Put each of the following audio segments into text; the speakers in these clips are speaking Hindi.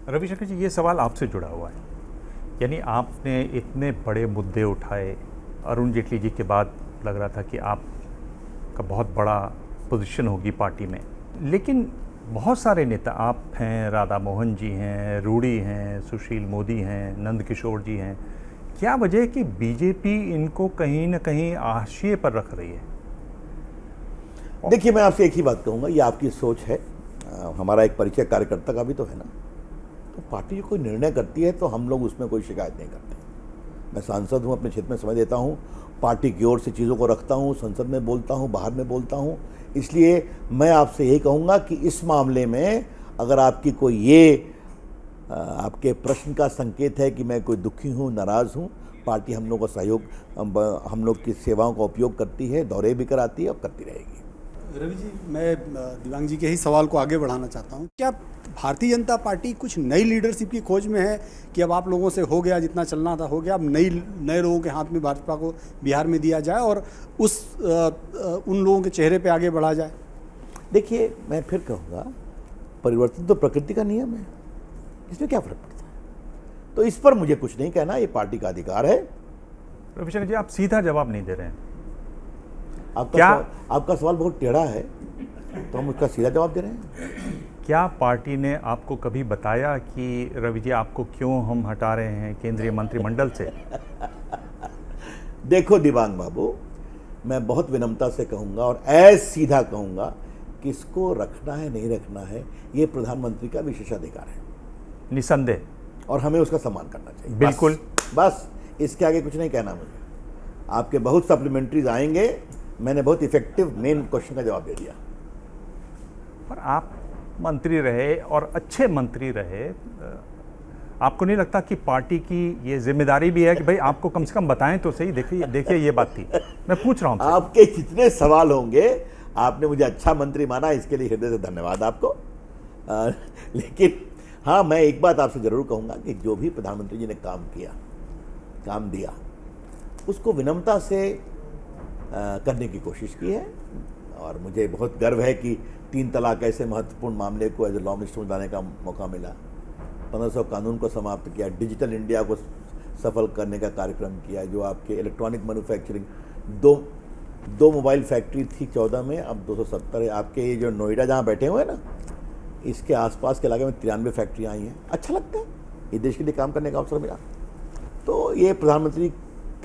रविशंकर जी, ये सवाल आपसे जुड़ा हुआ है। यानी आपने इतने बड़े मुद्दे उठाए, अरुण जेटली जी के बाद लग रहा था कि आपका बहुत बड़ा पोजीशन होगी पार्टी में, लेकिन बहुत सारे नेता, आप हैं, राधा मोहन जी हैं, रूडी हैं, सुशील मोदी हैं, नंद किशोर जी हैं, क्या वजह है कि बीजेपी इनको कहीं ना कहीं हाशिए पर रख रही है? देखिए, मैं आपसे एक ही बात कहूँगा, ये आपकी सोच है। हमारा एक परिचय कार्यकर्ता का भी तो है ना। तो पार्टी कोई निर्णय करती है तो हम लोग उसमें कोई शिकायत नहीं करते। मैं सांसद हूँ, अपने क्षेत्र में समय देता हूँ, पार्टी की ओर से चीज़ों को रखता हूँ, संसद में बोलता हूँ, बाहर में बोलता हूँ। इसलिए मैं आपसे यही कहूँगा कि इस मामले में अगर आपकी कोई ये आपके प्रश्न का संकेत है कि मैं कोई दुखी हूँ, नाराज़ हूँ, पार्टी हम लोग का सहयोग, हम लोग की सेवाओं का उपयोग करती है, दौरे भी कराती है और करती रहेगी। रवि जी, मैं दिव्यांग जी के ही सवाल को आगे बढ़ाना चाहता हूँ। क्या भारतीय जनता पार्टी कुछ नई लीडरशिप की खोज में है कि अब आप लोगों से हो गया, जितना चलना था हो गया, अब नए लोगों के हाथ में भाजपा को बिहार में दिया जाए और उन लोगों के चेहरे पे आगे बढ़ा जाए? देखिए, मैं फिर कहूँगा, परिवर्तन तो प्रकृति का नियम है, इसमें क्या फर्क पड़ता है। तो इस पर मुझे कुछ नहीं कहना, ये पार्टी का अधिकार है। रविशंकर जी, आप सीधा जवाब नहीं दे रहे हैं। आपका सवाल बहुत टेढ़ा है, तो हम उसका सीधा जवाब दे रहे हैं। क्या पार्टी ने आपको कभी बताया कि रवि जी, आपको क्यों हम हटा रहे हैं केंद्रीय मंत्रिमंडल से? देखो दिव्यांग बाबू, मैं बहुत विनम्रता से कहूँगा और ऐसे सीधा कहूँगा कि इसको रखना है नहीं रखना है, ये प्रधानमंत्री का विशेषाधिकार है, निसंदेह, और हमें उसका सम्मान करना चाहिए। बिल्कुल, बस इसके आगे कुछ नहीं कहना मुझे। आपके बहुत सप्लीमेंट्रीज आएंगे, मैंने बहुत इफेक्टिव मेन क्वेश्चन का जवाब दे दिया। पर आप मंत्री रहे और अच्छे मंत्री रहे, आपको नहीं लगता कि पार्टी की ये जिम्मेदारी भी है कि भाई आपको कम से कम बताएं तो सही? देखिए ये बात थी, मैं पूछ रहा हूँ आपके जितने सवाल होंगे, आपने मुझे अच्छा मंत्री माना, इसके लिए हृदय से धन्यवाद आपको। लेकिन हाँ, मैं एक बात आपसे जरूर कहूँगा कि जो भी प्रधानमंत्री जी ने काम दिया, उसको विनम्रता से करने की कोशिश की है। और मुझे बहुत गर्व है कि 3 तलाक ऐसे महत्वपूर्ण मामले को एज ए लॉ मिनिस्टर में लाने का मौका मिला, 1500 कानून को समाप्त किया, डिजिटल इंडिया को सफल करने का कार्यक्रम किया, जो आपके इलेक्ट्रॉनिक मैन्युफैक्चरिंग, दो मोबाइल फैक्ट्री थी 14 में, अब 270 है। आपके ये जो नोएडा जहाँ बैठे हुए हैं ना, इसके आसपास के इलाके में 93 फैक्ट्रियाँ आई हैं। अच्छा लगता है, ये देश के लिए काम करने का अवसर मिला। तो ये प्रधानमंत्री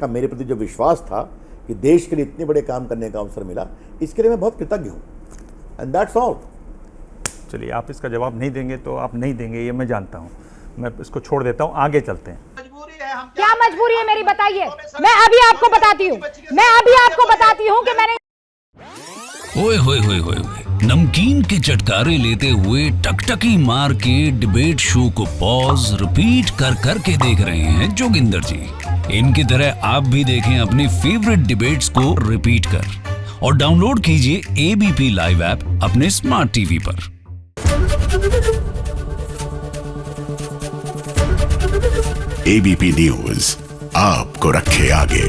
का मेरे प्रति जो विश्वास था कि देश के लिए इतने बड़े काम करने का अवसर मिला, इसके लिए मैं बहुत कृतज्ञ हूँ। And that's all. चलिए, आप इसका जवाब नहीं देंगे तो आप नहीं देंगे, ये मैं जानता हूँ। मैं इसको छोड़ देता हूँ, आगे चलते हैं। क्या मजबूरी है मेरी, बताइए। मैं अभी आपको बताती हूँ कि मैंने ओए होए होए होए, नमकीन के चटकारे लेते हुए टकटकी मार के डिबेट शो को पॉज रिपीट कर करके देख रहे हैं जोगिंदर जी। इनकी तरह आप भी देखें अपनी फेवरेट डिबेट्स को रिपीट कर, और डाउनलोड कीजिए एबीपी लाइव ऐप अपने स्मार्ट टीवी पर। एबीपी न्यूज आपको रखे आगे।